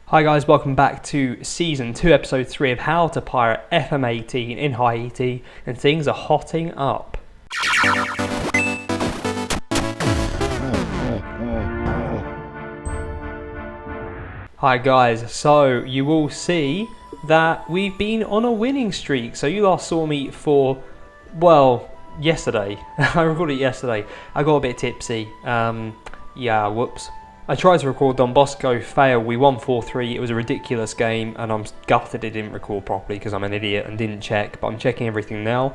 Hi guys, welcome back to Season 2, Episode 3 of How to Pirate FM18 in Haiti, and things are hotting up. Hi guys, so you will see that we've been on a winning streak. So you last saw me for, well, yesterday. I recorded it yesterday. I got a bit tipsy. Yeah, whoops. I tried to record Don Bosco, failed, we won 4-3, it was a ridiculous game, and I'm gutted it didn't record properly because I'm an idiot and didn't check, but I'm checking everything now.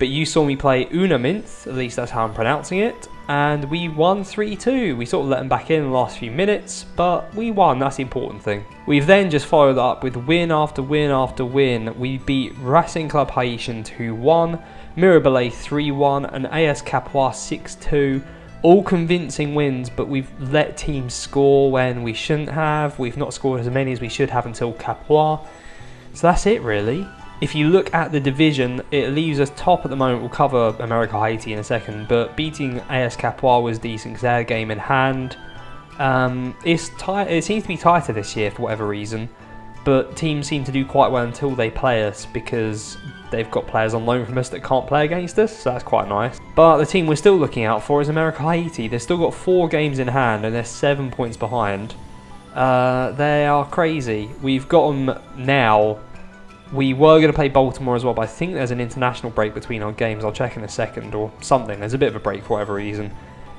But you saw me play Una Minth, at least that's how I'm pronouncing it, and we won 3-2. We sort of let them back in the last few minutes, but we won, that's the important thing. We've then just followed up with win after win after win. We beat Racing Club Haitian 2-1, Mirabelais 3-1, and AS Capois 6-2. All convincing wins, but we've let teams score when we shouldn't have. We've not scored as many as we should have until Capois. So that's it really. If you look at the division, it leaves us top at the moment. We'll cover Americaaaa Haiti in a second, but beating AS Capois was decent because they had a game in hand. It seems to be tighter this year for whatever reason, but teams seem to do quite well until they play us because they've got players on loan from us that can't play against us, so that's quite nice. But the team we're still looking out for is Americaaaa Haiti. They've still got 4 games in hand and they're 7 points behind. They are crazy. We've got them now. We were going to play Baltimore as well, but I think there's an international break between our games. I'll check in a second or something. There's a bit of a break for whatever reason.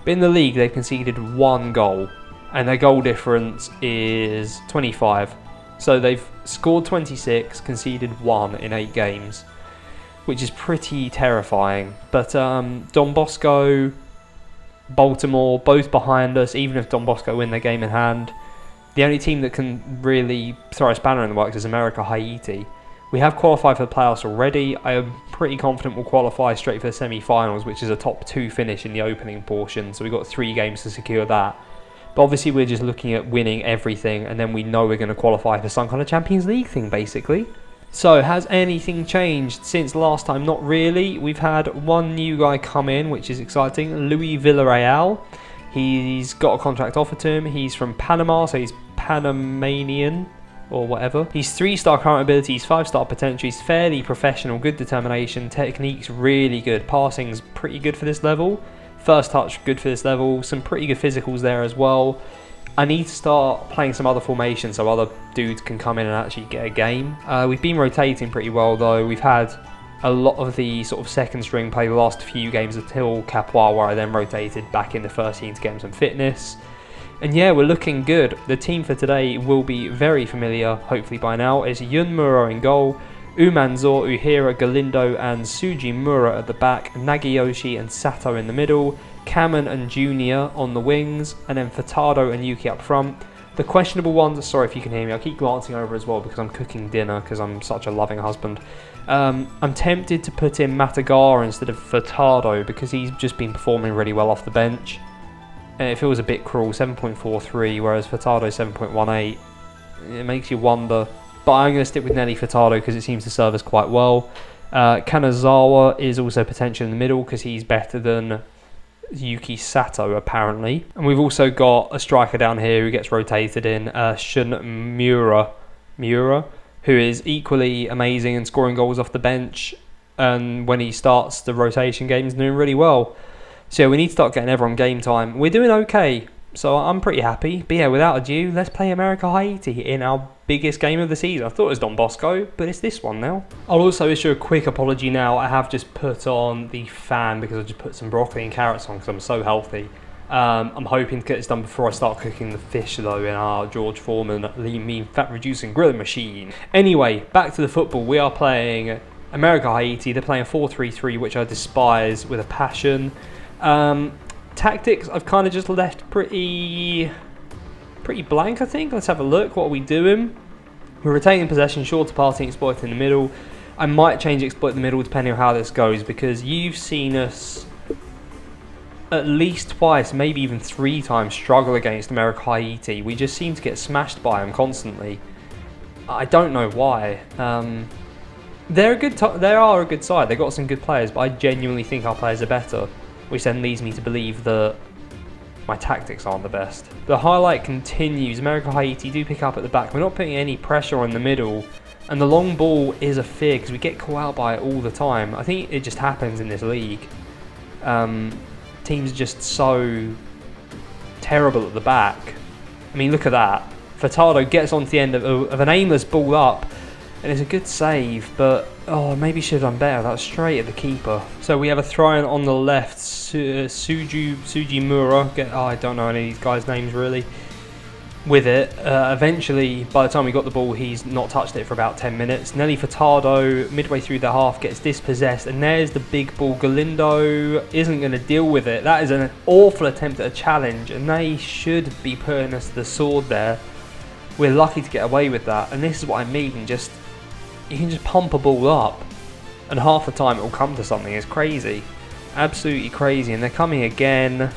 But in the league, they've conceded 1 goal, and their goal difference is 25. So they've scored 26, conceded 1 in 8 games, which is pretty terrifying. But Don Bosco, Baltimore, both behind us, even if Don Bosco win their game in hand. The only team that can really throw a spanner in the works is Americaaaa Haiti. We have qualified for the playoffs already. I am pretty confident we'll qualify straight for the semi-finals, which is a top 2 finish in the opening portion. So we've got 3 games to secure that. But obviously we're just looking at winning everything, and then we know we're going to qualify for some kind of Champions League thing, basically. So, has anything changed since last time? Not really. We've had one new guy come in, which is exciting, Louis Villarreal. He's got a contract offered to him. He's from Panama, so he's Panamanian or whatever. He's 3-star current abilities, 5-star potential. He's fairly professional, good determination, technique's really good, passing's pretty good for this level. First touch, good for this level. Some pretty good physicals there as well. I need to start playing some other formations so other dudes can come in and actually get a game. We've been rotating pretty well though. We've had a lot of the sort of second string play the last few games until Capois, where I then rotated back in the first team to get him some fitness. And yeah, we're looking good. The team for today will be very familiar, hopefully by now. It's Yun Muro in goal, Umanzor, Uhira, Galindo and Suji Mura at the back, Nagayoshi and Sato in the middle, Kamen and Junior on the wings, and then Furtado and Yuki up front. The questionable ones, sorry if you can hear me, I'll keep glancing over as well because I'm cooking dinner because I'm such a loving husband. I'm tempted to put in Matagara instead of Furtado because he's just been performing really well off the bench. And it feels a bit cruel, 7.43, whereas Furtado 7.18. It makes you wonder. But I'm going to stick with Nelly Furtado because it seems to serve us quite well. Kanazawa is also potential in the middle because he's better than Yuki Sato apparently. And we've also got a striker down here who gets rotated in, Shun Mura, who is equally amazing and scoring goals off the bench. And when he starts the rotation game, he's doing really well. So yeah, we need to start getting everyone game time. We're doing okay, so I'm pretty happy. But yeah, without ado, let's play Americaaaa Haiti in our biggest game of the season. I thought it was Don Bosco, but it's this one now. I'll also issue a quick apology now. I have just put on the fan because I just put some broccoli and carrots on because I'm so healthy. I'm hoping to get this done before I start cooking the fish though in our George Foreman lean mean fat reducing grilling machine. Anyway, back to the football. We are playing Americaaaa Haiti. They're playing 4-3-3, which I despise with a passion. Tactics I've kind of just left pretty blank, I think. Let's have a look. What are we doing? We're retaining possession, shorter passing, exploit in the middle. I might change exploit in the middle depending on how this goes because you've seen us at least twice, maybe even 3 times struggle against Americaaaa Haiti. We just seem to get smashed by them constantly. I don't know why. They are a good side. They've got some good players, but I genuinely think our players are better, which then leads me to believe that my tactics aren't the best. The highlight continues. Americaaaa Haiti do pick up at the back. We're not putting any pressure on the middle. And the long ball is a fear because we get caught out by it all the time. I think it just happens in this league. Teams are just so terrible at the back. I mean, look at that. Furtado gets onto the end of an aimless ball up. And it's a good save, but oh, maybe should have done better. That was straight at the keeper. So we have a throw-in on the left. Sujimura. I don't know any of these guys' names really. With it, eventually, by the time we got the ball, he's not touched it for about 10 minutes. Nelly Furtado, midway through the half, gets dispossessed, and there's the big ball. Galindo isn't going to deal with it. That is an awful attempt at a challenge, and they should be putting us to the sword there. We're lucky to get away with that, and this is what I mean. You can just pump a ball up, and half the time it will come to something. It's crazy, absolutely crazy, and they're coming again.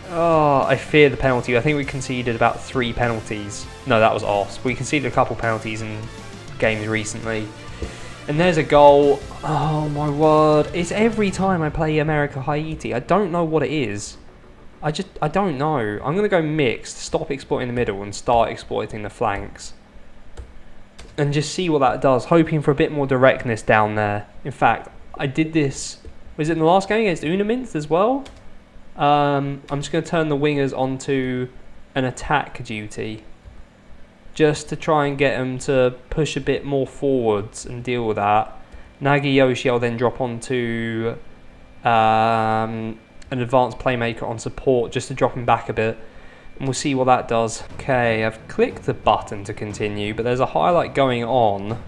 Oh, I fear the penalty. I think we conceded about 3 penalties. No, that was us. We conceded a couple penalties in games recently. And there's a goal. Oh my word. It's every time I play Americaaaa Haiti. I don't know what it is. I don't know. I'm going to go mixed, stop exploiting the middle and start exploiting the flanks. And just see what that does, hoping for a bit more directness down there. In fact, I did this, was it in the last game against Unamint as well? I'm just going to turn the wingers onto an attack duty. Just to try and get them to push a bit more forwards and deal with that. Hanagoyomi I'll then drop onto an advanced playmaker on support just to drop him back a bit. And we'll see what that does. Okay, I've clicked the button to continue, but there's a highlight going on.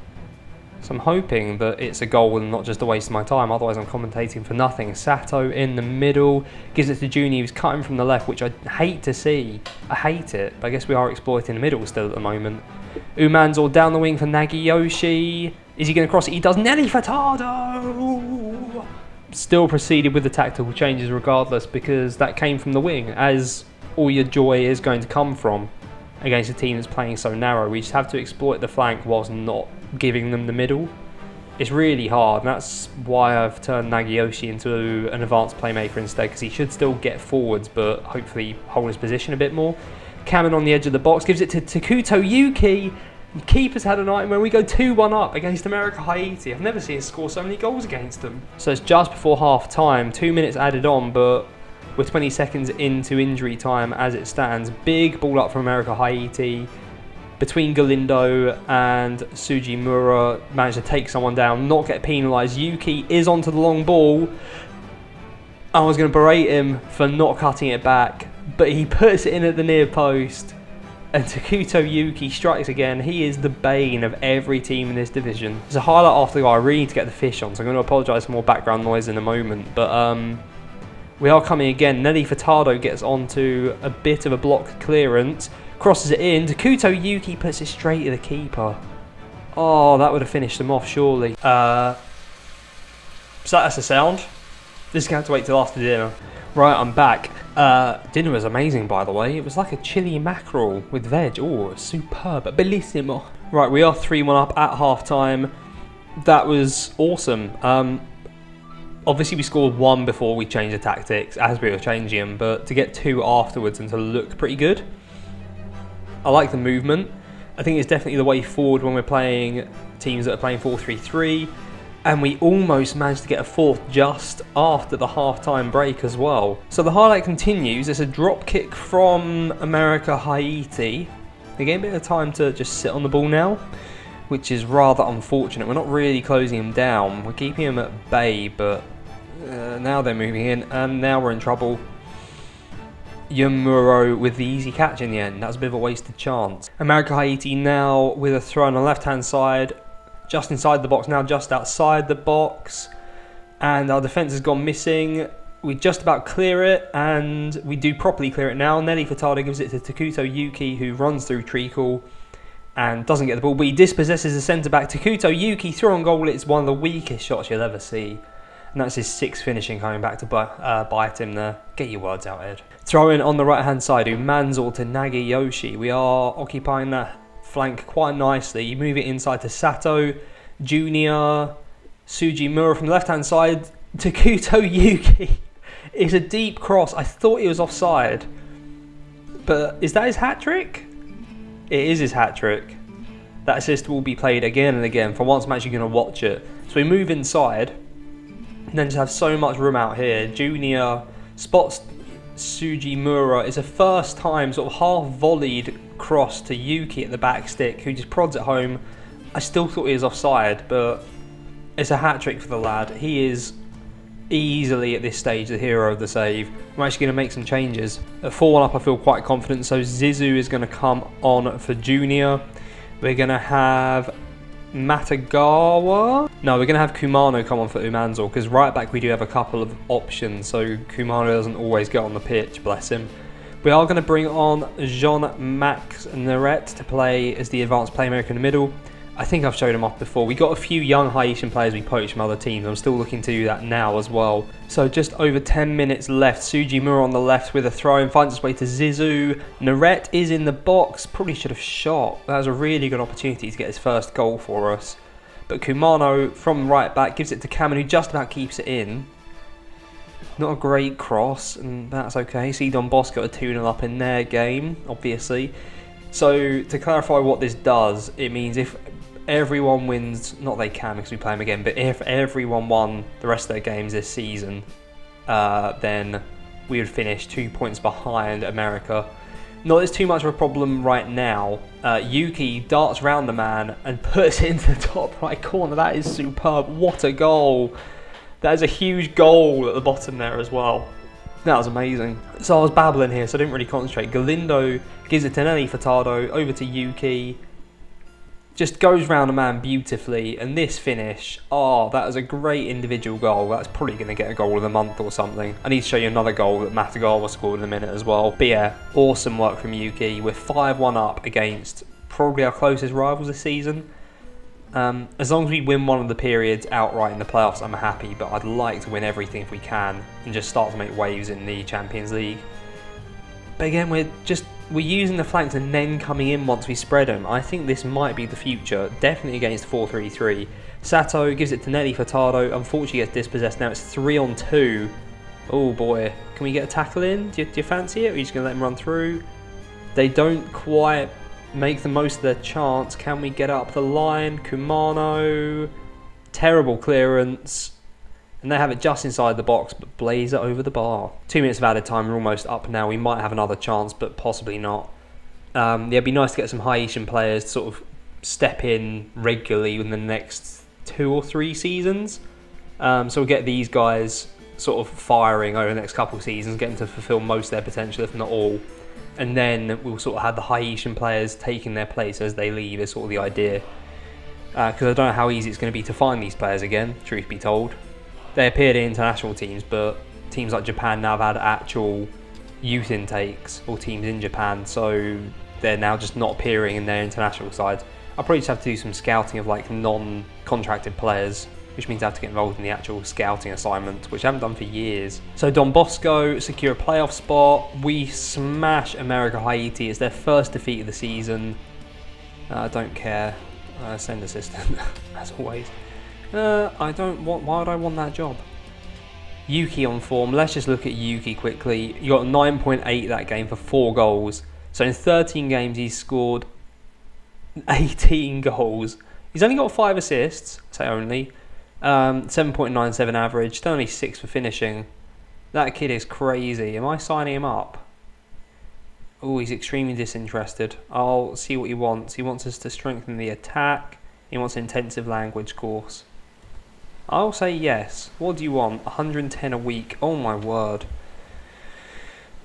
So I'm hoping that it's a goal and not just a waste of my time, otherwise I'm commentating for nothing. Sato in the middle, gives it to Junior, who's cutting from the left, which I hate to see. I hate it, but I guess we are exploiting the middle still at the moment. Umanzor down the wing for Hanagoyomi. Is he going to cross it? He does. Nelly Furtado! Still proceeded with the tactical changes regardless, because that came from the wing, as all your joy is going to come from against a team that's playing so narrow. We just have to exploit the flank whilst not giving them the middle. It's really hard, and that's why I've turned Hanagoyomi into an advanced playmaker instead, because he should still get forwards but hopefully hold his position a bit more. Cameron on the edge of the box gives it to Takuto Yuki. Keeper's had a nightmare. We go 2-1 up against Americaaaa Haiti. I've never seen us score so many goals against them. So it's just before half time, 2 minutes added on, but we're 20 seconds into injury time as it stands. Big ball up from Americaaaa Haiti. Between Galindo and Sujimura, managed to take someone down, not get penalised. Yuki is onto the long ball. I was going to berate him for not cutting it back, but he puts it in at the near post. And Takuto Yuki strikes again. He is the bane of every team in this division. There's a highlight after the goal. I really need to get the fish on, so I'm going to apologise for more background noise in a moment. But we are coming again. Nelly Furtado gets onto a bit of a block clearance. Crosses it in. Takuto Yuki puts it straight to the keeper. Oh, that would have finished them off, surely. So that's the sound. This is going to have to wait till after dinner. Right, I'm back. Dinner was amazing, by the way. It was like a chili mackerel with veg. Oh, superb. Bellissimo. Right, we are 3-1 up at half-time. That was awesome. Obviously, we scored 1 before we changed the tactics, as we were changing them, but to get 2 afterwards and to look pretty good. I like the movement. I think it's definitely the way forward when we're playing teams that are playing 4-3-3. And we almost managed to get a 4th just after the half-time break as well. So the highlight continues. It's a drop kick from Americaaaa Haiti. They're getting a bit of time to just sit on the ball now, which is rather unfortunate. We're not really closing them down. We're keeping them at bay, but now they're moving in, and now we're in trouble. Yamuro with the easy catch in the end. That was a bit of a wasted chance. Americaaaa Haiti now with a throw on the left-hand side. Just inside the box now, just outside the box. And our defence has gone missing. We just about clear it, and we do properly clear it now. Nelly Furtado gives it to Takuto Yuki, who runs through Treacle and doesn't get the ball. But he dispossesses the centre-back. Takuto Yuki, through on goal. It's one of the weakest shots you'll ever see. And that's his 6th finishing coming back to bite him there. Get your words out, Ed. Throw in on the right-hand side, Umanzor to Hanagoyomi. We are occupying that flank quite nicely. You move it inside to Sato, Junior, Sujimura from the left-hand side. Takuto Yuki It's a deep cross. I thought he was offside. But is that his hat-trick? It is his hat-trick. That assist will be played again and again. For once, I'm actually going to watch it. So we move inside. And then just have so much room out here. Junior spots Sugimura. It's a first time sort of half-volleyed cross to Yuki at the back stick, who just prods it home. I still thought he was offside, but it's a hat-trick for the lad. He is easily at this stage the hero of the save. I'm actually going to make some changes. At 4-1 up, I feel quite confident, so Zizou is going to come on for Junior. We're going to have Matagawa. No, we're going to have Kumano come on for Umanzor, because right back we do have a couple of options, so Kumano doesn't always get on the pitch, bless him. We are going to bring on Jean-Max Naret to play as the advanced playmaker in the middle. I think I've showed him off before. We got a few young Haitian players we poached from other teams. I'm still looking to do that now as well. So just over 10 minutes left. Sugimura on the left with a throw and finds its way to Zizou. Naret is in the box. Probably should have shot. That was a really good opportunity to get his first goal for us. But Kumano from right back gives it to Cameron, who just about keeps it in. Not a great cross, and that's okay. See Don Bosco a 2-0 up in their game, obviously. So to clarify what this does, it means if everyone wins, not they can because we play them again, but if everyone won the rest of their games this season, then we would finish 2 points behind America. Not there's too much of a problem right now. Yuki darts round the man and puts it into the top right corner. That is superb. What a goal. That is a huge goal at the bottom there as well. That was amazing. So I was babbling here, so I didn't really concentrate. Galindo gives it to Nelly Furtado, over to Yuki. Just goes round the man beautifully, and this finish, oh, that was a great individual goal. That's probably going to get a goal of the month or something. I need to show you another goal that Matagawa scored in a minute as well. But yeah, awesome work from Yuki. We're 5-1 up against probably our closest rivals this season. As long as we win one of the periods outright in the playoffs, I'm happy, but I'd like to win everything if we can and just start to make waves in the Champions League. But again, we're using the flanks and then coming in once we spread them. I think this might be the future, definitely against 4-3-3. Sato gives it to Nelly Furtado, unfortunately gets dispossessed. Now it's 3-on-2. Oh boy, can we get a tackle in? Do you fancy it? Or are you just going to let them run through? They don't quite make the most of their chance. Can we get up the line? Kumano, terrible clearance. And they have it just inside the box, but blaze it over the bar. 2 minutes of added time, we're almost up now. We might have another chance, but possibly not. Yeah, it'd be nice to get some Haitian players to sort of step in regularly in the next 2 or 3 seasons. So we'll get these guys sort of firing over the next couple of seasons, get them to fulfill most of their potential, if not all. And then we'll sort of have the Haitian players taking their place as they leave, is sort of the idea. Because I don't know how easy it's going to be to find these players again, truth be told. They appeared in international teams, but teams like Japan now have had actual youth intakes, or teams in Japan, so they're now just not appearing in their international sides. I'll probably just have to do some scouting of like non-contracted players, which means I have to get involved in the actual scouting assignment, which I haven't done for years. So Don Bosco secure a playoff spot. We smash Americaaaa Haiti. It's their first defeat of the season. I don't care. Send assistant, as always. Why would I want that job? Yuki on form. Let's just look at Yuki quickly. You got 9.8 that game for 4 goals. So in 13 games he's scored 18 goals. He's only got 5 assists, say only. 7.97 average, still only 6 for finishing. That kid is crazy. Am I signing him up? Oh, he's extremely disinterested. I'll see what he wants. He wants us to strengthen the attack. He wants an intensive language course. I'll say yes. What do you want? 110 a week. Oh my word.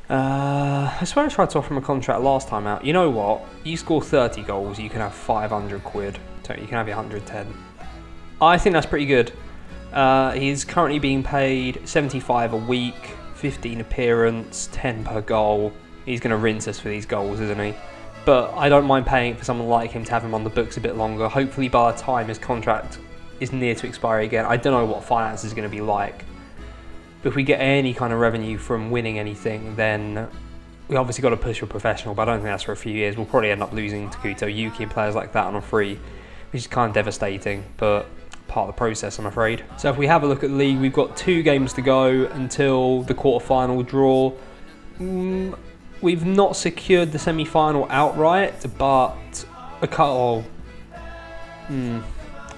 I swear I tried to offer him a contract last time out. You know what? You score 30 goals, you can have 500 quid. So you can have your 110. I think that's pretty good. He's currently being paid 75 a week, 15 appearance, 10 per goal. He's going to rinse us for these goals, isn't he? But I don't mind paying for someone like him to have him on the books a bit longer. Hopefully by the time his contract is near to expiry again. I don't know what finance is going to be like. But if we get any kind of revenue from winning anything, then we obviously got to push for professional, but I don't think that's for a few years. We'll probably end up losing Takuto, Yuki and players like that on a free, which is kind of devastating. But part of the process, I'm afraid. So if we have a look at the league, we've got 2 games to go until the quarter-final draw. We've not secured the semi-final outright, but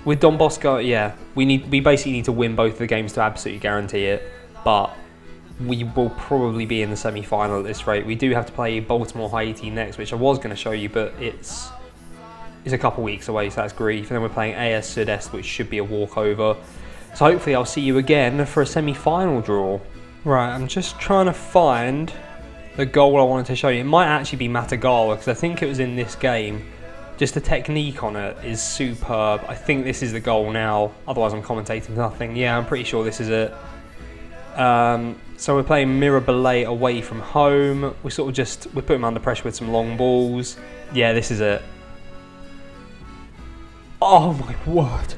with Don Bosco, yeah, we basically need to win both of the games to absolutely guarantee it. But we will probably be in the semi-final at this rate. We do have to play Baltimore Haiti next, which I was going to show you, but it's a couple weeks away, so that's grief. And then we're playing AS Sud-Est, which should be a walkover. So hopefully I'll see you again for a semi-final draw. Right, I'm just trying to find the goal I wanted to show you. It might actually be Matagawa, because I think it was in this game. Just the technique on it is superb. I think this is the goal now. Otherwise I'm commentating nothing. Yeah, I'm pretty sure this is it. So we're playing Mirabelais away from home. We're putting him under pressure with some long balls. Yeah, this is it. Oh my word.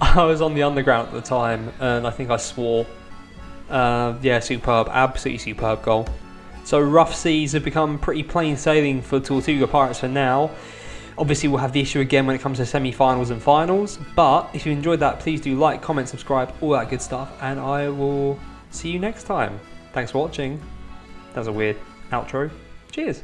I was on the underground at the time and I think I swore. Yeah, superb, absolutely superb goal. So rough seas have become pretty plain sailing for Tortuga Pirates for now. Obviously we'll have the issue again when it comes to semi-finals and finals, but if you enjoyed that, please do like, comment, subscribe, all that good stuff, and I will see you next time. Thanks for watching. That was a weird outro. Cheers.